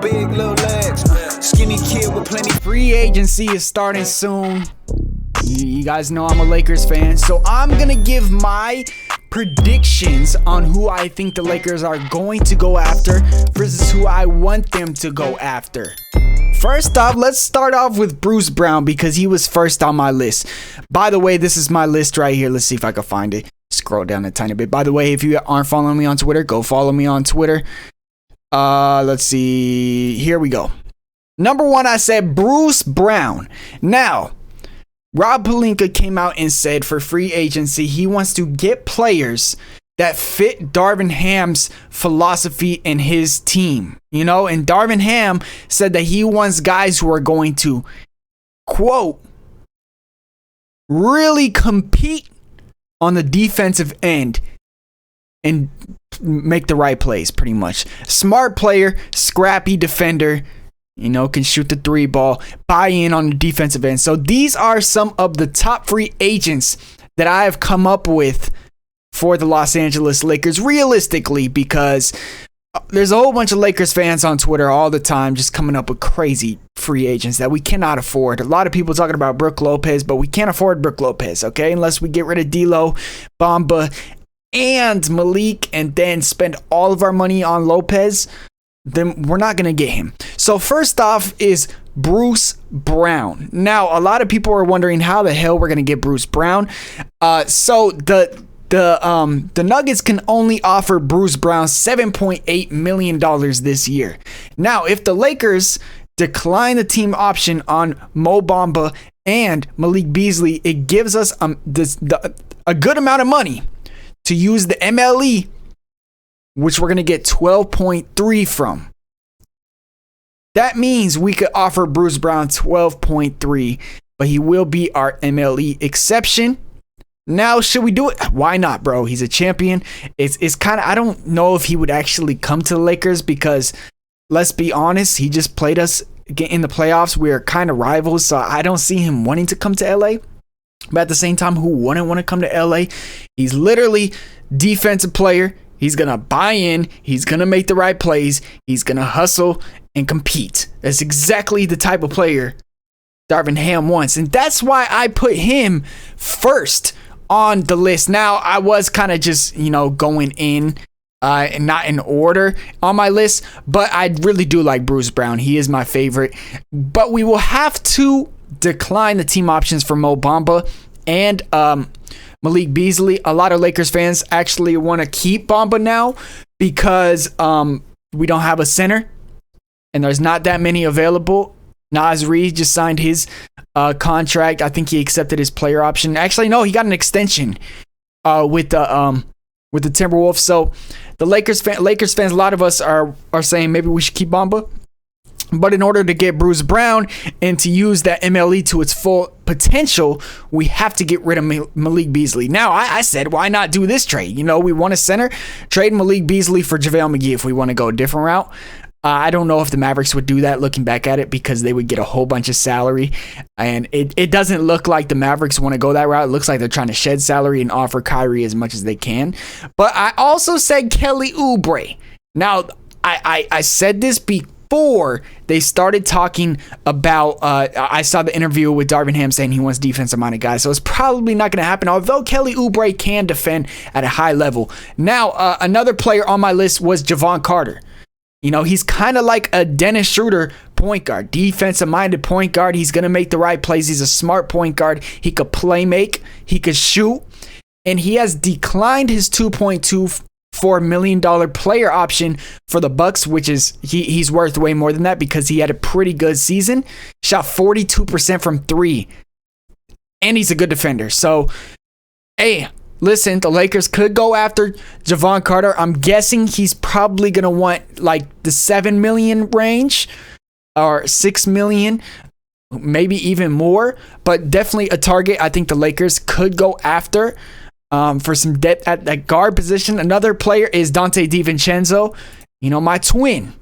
big little legs. Skinny kid with plenty. Free agency is starting soon. You guys know I'm a Lakers fan, so I'm gonna give my predictions on who I think the Lakers are going to go after versus who I want them to go after. First off, let's start off with Bruce Brown because he was first on my list. By the way, this is my list right here. Let's see if I can find it. Scroll down a tiny bit. By the way, if you aren't following me on Twitter, go follow me on Twitter. Let's see. Here we go. Number one, I said Bruce Brown. Now, Rob Pelinka came out and said for free agency, he wants to get players that fit Darvin Ham's philosophy and his team. You know, and Darvin Ham said that he wants guys who are going to, quote, really compete on the defensive end and make the right plays, pretty much. Smart player, scrappy defender, you know, can shoot the three ball, buy in on the defensive end. So these are some of the top free agents that I have come up with for the Los Angeles Lakers, realistically, because there's a whole bunch of Lakers fans on Twitter all the time just coming up with crazy free agents that we cannot afford. A lot of people talking about Brook Lopez, but we can't afford Brook Lopez, okay? Unless we get rid of D'Lo, Bamba, and Malik and then spend all of our money on Lopez, then we're not going to get him. So first off is Bruce Brown. Now, a lot of people are wondering how the hell we're going to get Bruce Brown. So the Nuggets can only offer Bruce Brown $7.8 million this year. Now, if the Lakers decline the team option on Mo Bamba and Malik Beasley, it gives us a good amount of money to use the MLE, which we're going to get 12.3 from. That means we could offer Bruce Brown 12.3, but he will be our MLE exception. Now, should we do it? Why not, bro? He's a champion. It's kind of, I don't know if he would actually come to the Lakers because, let's be honest, he just played us in the playoffs. We are kind of rivals, so I don't see him wanting to come to LA. But at the same time, who wouldn't want to come to LA? He's literally defensive player. He's going to buy in. He's going to make the right plays. He's going to hustle and compete. That's exactly the type of player Darvin Ham wants. And that's why I put him first on the list. Now, I was kind of just, you know, going in and not in order on my list, but I really do like Bruce Brown. He is my favorite. But we will have to decline the team options for Mo Bamba and Malik Beasley. A lot of Lakers fans actually want to keep Bamba now because we don't have a center and there's not that many available. Naz Reid just signed his contract. I think he accepted his player option. Actually, no, he got an extension with the Timberwolves. So the Lakers fans, a lot of us are saying maybe we should keep Bamba. But in order to get Bruce Brown and to use that MLE to its full potential, we have to get rid of Malik Beasley. Now, I said, why not do this trade? You know, we want a center. Trade Malik Beasley for JaVale McGee if we want to go a different route. I don't know if the Mavericks would do that looking back at it because they would get a whole bunch of salary. And it doesn't look like the Mavericks want to go that route. It looks like they're trying to shed salary and offer Kyrie as much as they can. But I also said Kelly Oubre. Now, I said this before they started talking about, I saw the interview with Darvin Ham saying he wants defensive-minded guys. So it's probably not going to happen, although Kelly Oubre can defend at a high level. Now, another player on my list was Javon Carter. You know, he's kind of like a Dennis Schroeder point guard, defensive-minded point guard. He's going to make the right plays. He's a smart point guard. He could play make. He could shoot. And he has declined his $2.24 million player option for the Bucks, which is he's worth way more than that because he had a pretty good season. Shot 42% from three. And he's a good defender. So, hey, listen, the Lakers could go after Javon Carter. I'm guessing he's probably going to want like the $7 million range or $6 million, maybe even more, but definitely a target I think the Lakers could go after for some depth at that guard position. Another player is Dante DiVincenzo, you know, my twin.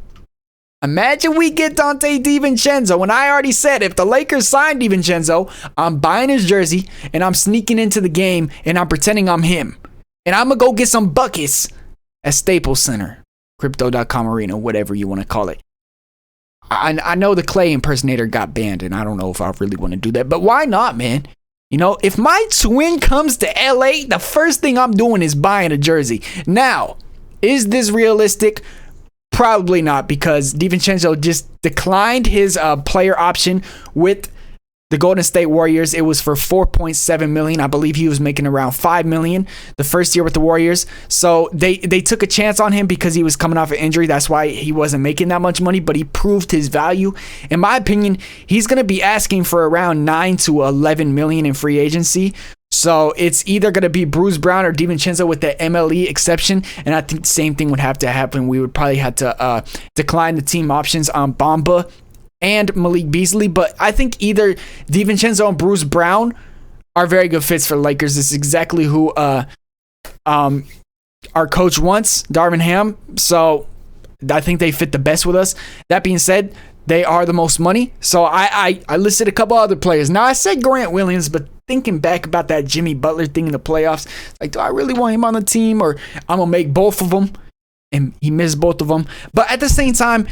Imagine we get Dante DiVincenzo, and I already said if the Lakers sign DiVincenzo, I'm buying his jersey, and I'm sneaking into the game, and I'm pretending I'm him. And I'm going to go get some buckets at Staples Center, Crypto.com Arena, whatever you want to call it. I know the Clay impersonator got banned, and I don't know if I really want to do that, but why not, man? You know, if my twin comes to LA, the first thing I'm doing is buying a jersey. Now, is this realistic? Probably not, because DiVincenzo just declined his player option with the Golden State Warriors. It was for $4.7 million. I believe he was making around $5 million the first year with the Warriors. So they took a chance on him because he was coming off an injury. That's why he wasn't making that much money, but he proved his value. In my opinion, he's going to be asking for around $9 to $11 million in free agency. So it's either going to be Bruce Brown or DiVincenzo with the MLE exception. And I think the same thing would have to happen. We would probably have to decline the team options on Bamba and Malik Beasley, but I think either DiVincenzo and Bruce Brown are very good fits for the Lakers. This is exactly who our coach wants, Darvin Ham. So I think they fit the best with us. That being said, they are the most money. So I listed a couple other players. Now I said Grant Williams, but thinking back about that Jimmy Butler thing in the playoffs, like, do I really want him on the team, or I'm gonna make both of them? And he missed both of them. But at the same time,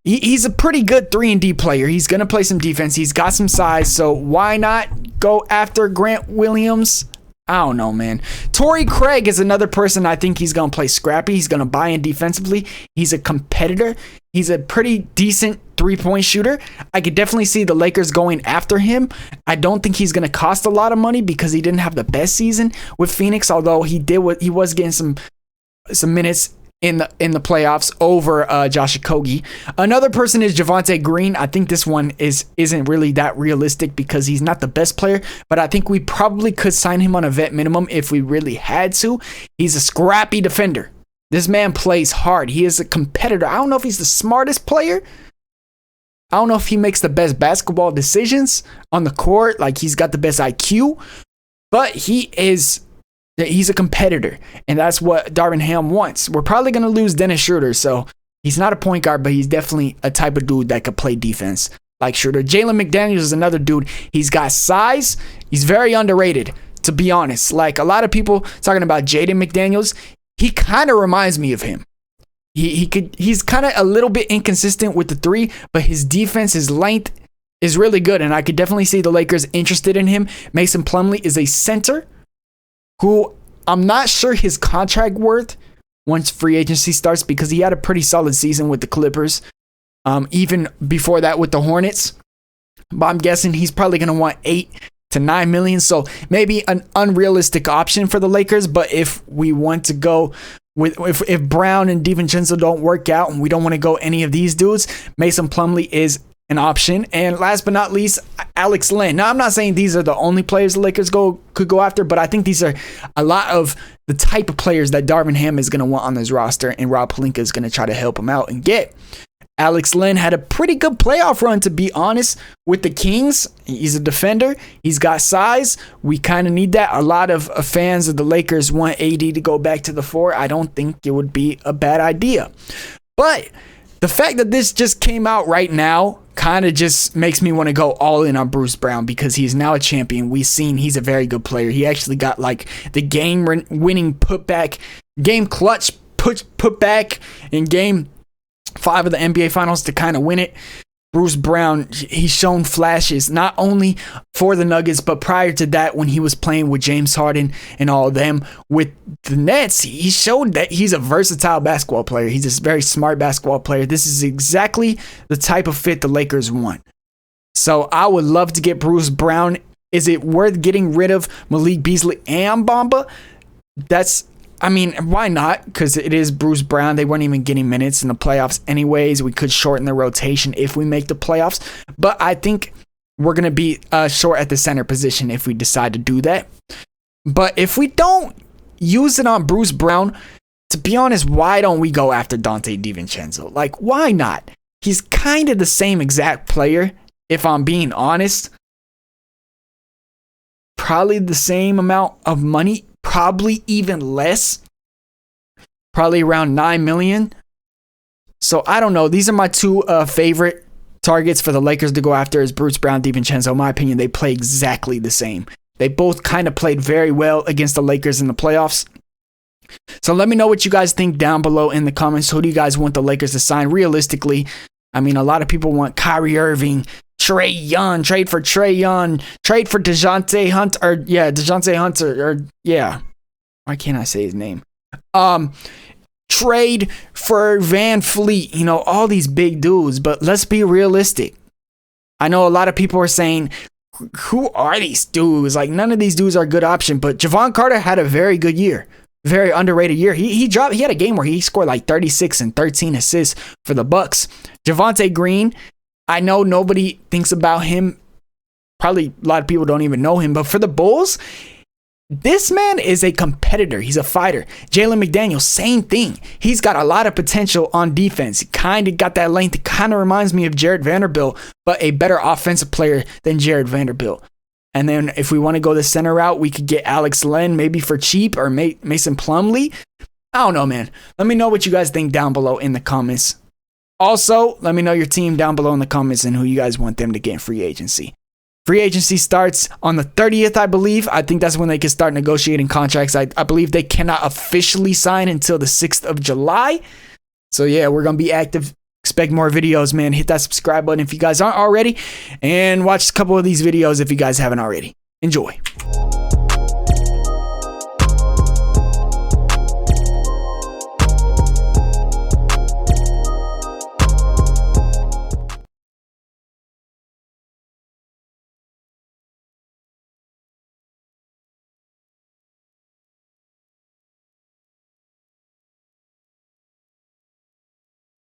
he's a pretty good 3-and-D player. He's going to play some defense. He's got some size. So why not go after Grant Williams? I don't know, man. Torrey Craig is another person I think he's going to play scrappy. He's going to buy in defensively. He's a competitor. He's a pretty decent three-point shooter. I could definitely see the Lakers going after him. I don't think he's going to cost a lot of money because he didn't have the best season with Phoenix, although he was getting some minutes in the playoffs over Josh Okogie. Another person is Javonte Green. I think this one isn't really that realistic because he's not the best player, but I think we probably could sign him on a vet minimum if we really had to. He's a scrappy defender. This man plays hard. He is a competitor. I don't know if he's the smartest player. I don't know if he makes the best basketball decisions on the court, like he's got the best IQ, but he's a competitor, and that's what Darvin Ham wants. We're probably going to lose Dennis Schroeder, so he's not a point guard, but he's definitely a type of dude that could play defense like Schroeder. Jalen McDaniels is another dude. He's got size. He's very underrated, to be honest. Like, a lot of people talking about Jaden McDaniels, he kind of reminds me of him. He's kind of a little bit inconsistent with the three, but his defense, his length is really good, and I could definitely see the Lakers interested in him. Mason Plumlee is a center who I'm not sure his contract worth once free agency starts, because he had a pretty solid season with the Clippers, even before that with the Hornets. But I'm guessing he's probably going to want $8 to $9 million, so maybe an unrealistic option for the Lakers. But if we want to go with, if Brown and DiVincenzo don't work out and we don't want to go any of these dudes, Mason Plumlee is an option. And last but not least, Alex Len. Now, I'm not saying these are the only players the Lakers could go after, but I think these are a lot of the type of players that Darvin Ham is going to want on his roster, and Rob Pelinka is going to try to help him out and get. Alex Len had a pretty good playoff run, to be honest, with the Kings. He's a defender. He's got size. We kind of need that. A lot of fans of the Lakers want AD to go back to the 4. I don't think it would be a bad idea. But the fact that this just came out right now kind of just makes me want to go all in on Bruce Brown, because he's now a champion. We've seen he's a very good player. He actually got like the game-winning putback, game clutch putback in game 5 of the NBA Finals to kind of win it. Bruce Brown, he's shown flashes not only for the Nuggets, but prior to that, when he was playing with James Harden and all of them with the Nets, he showed that he's a versatile basketball player. He's a very smart basketball player. This is exactly the type of fit the Lakers want. So I would love to get Bruce Brown. Is it worth getting rid of Malik Beasley and Bamba? Why not? Because it is Bruce Brown. They weren't even getting minutes in the playoffs anyways. We could shorten the rotation if we make the playoffs. But I think we're going to be short at the center position if we decide to do that. But if we don't use it on Bruce Brown, to be honest, why don't we go after Dante DiVincenzo? Like, why not? He's kind of the same exact player, if I'm being honest. Probably the same amount of money. Probably even less. Probably around $9 million. So I don't know. These are my two favorite targets for the Lakers to go after, is Bruce Brown, DiVincenzo. In my opinion, they play exactly the same. They both kind of played very well against the Lakers in the playoffs. So let me know what you guys think down below in the comments. Who do you guys want the Lakers to sign? Realistically, I mean, a lot of people want Kyrie Irving, Trae Young, trade for Trae Young, trade for DeJounte Hunter, DeJounte Hunter, why can't I say his name? Trade for Van Fleet, you know, all these big dudes, but let's be realistic. I know a lot of people are saying, who are these dudes? Like, none of these dudes are a good option, but Javon Carter had a very good year. Very underrated year. He had a game where he scored like 36 and 13 assists for the Bucks. Javonte Green, I know nobody thinks about him. Probably a lot of people don't even know him, but for the Bulls, this man is a competitor. He's a fighter. Jalen McDaniels, same thing. He's got a lot of potential on defense. He kind of got that length. It kind of reminds me of Jared Vanderbilt, but a better offensive player than Jared Vanderbilt. And then if we want to go the center route, we could get Alex Len maybe for cheap, or Mason Plumlee. I don't know, man. Let me know what you guys think down below in the comments. Also, let me know your team down below in the comments and who you guys want them to get in free agency. Free agency starts on the 30th, I believe. I think that's when they can start negotiating contracts. I believe they cannot officially sign until the 6th of July. So yeah, we're going to be active. Expect more videos, man. Hit that subscribe button if you guys aren't already. And watch a couple of these videos if you guys haven't already. Enjoy.